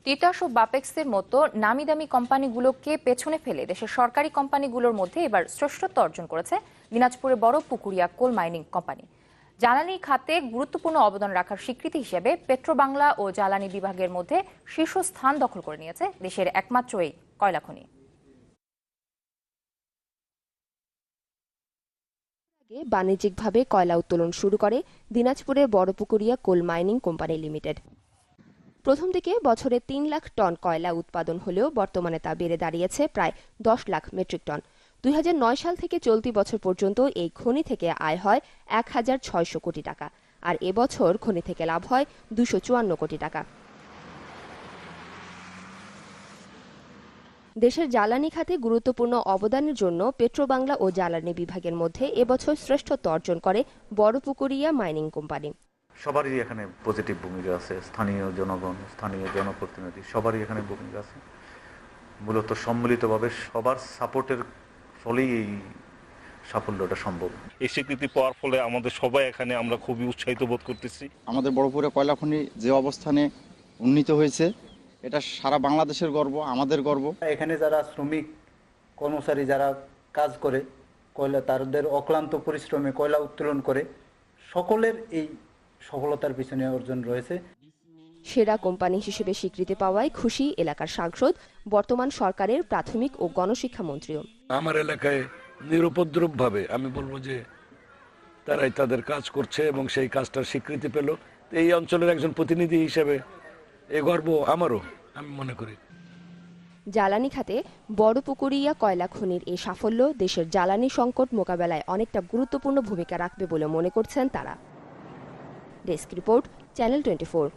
তিতাস ও বাপেক্সের মতো নামি দামি কোম্পানিগুলোকে পেছনে ফেলে দেশের সরকারি কোম্পানিগুলোর মধ্যে এবার শ্রেষ্ঠত্ব অর্জন করেছে দিনাজপুরের বড় পুকুরিয়া কোল মাইনিং কোম্পানি। জ্বালানি খাতে গুরুত্বপূর্ণ অবদান রাখার স্বীকৃতি হিসেবে পেট্রোবাংলা ও জ্বালানি বিভাগের মধ্যে শীর্ষস্থান দখল করে নিয়েছে দেশের একমাত্র এই কয়লা খনি। বাণিজ্যিকভাবে কয়লা উত্তোলন শুরু করে দিনাজপুরের Barapukuria coal mining company limited. প্রথম দিকে বছরে ৩ লাখ টন কয়লা উৎপাদন হলেও বর্তমানে তা বেড়ে দাঁড়িয়েছে প্রায় ১০ লাখ মেট্রিক টন। ২০০৯ সাল থেকে চলতি বছর পর্যন্ত এই খনি থেকে আয় হয় ১,৬০০ কোটি টাকা, আর এবছর খনি থেকে লাভ হয় ২৫৪ কোটি টাকা। দেশের জ্বালানি খাতে গুরুত্বপূর্ণ অবদানের জন্য পেট্রোবাংলা ও জ্বালানি বিভাগের মধ্যে এবছর শ্রেষ্ঠত্ব অর্জন করে বড়পুকুরিয়া মাইনিং কোম্পানি। সবারই এখানে পজিটিভ ভূমিকা আছে, স্থানীয় জনগণ, স্থানীয় জনপ্রতিনিধি সবারই এখানে ভূমিকা আছে। মূলত সম্মিলিতভাবে সবার সাপোর্টের ফলেই এই সাফল্যটা সম্ভব। এই স্বীকৃতি পাওয়ার ফলে আমাদের সবাই এখানে আমরা খুবই উৎসাহিত বোধ করতেছি। আমাদের বড়পুকুরিয়া কয়লা খনি যে অবস্থানে উন্নীত হয়েছে, এটা সারা বাংলাদেশের গর্ব, আমাদের গর্ব। এখানে যারা শ্রমিক কর্মচারী যারা কাজ করে কয়লা, তাদের অক্লান্ত পরিশ্রমে কয়লা উত্তোলন করে, সকলের এই সফলতার পিছনে অর্জন রয়েছে। সেরা কোম্পানি হিসেবে স্বীকৃতি পাওয়ায় খুশি এলাকার সাংসদ, বর্তমান সরকারের প্রাথমিক ও গণশিক্ষা মন্ত্রীও। আমার এলাকায় নিরুপদ্রবভাবে আমি বলবো যে তারাই তাদের কাজ করছে এবং সেই কাজটার স্বীকৃতি পেল। এই অঞ্চলের একজন প্রতিনিধি হিসেবে এ গর্ব আমারও, আমি মনে করি। জ্বালানি খাতে বড়পুকুরিয়া কয়লা খনির এই সাফল্য দেশের জ্বালানি সংকট মোকাবেলায় অনেকটা গুরুত্বপূর্ণ ভূমিকা রাখবে বলে মনে করছেন তারা। Desk report, channel 24।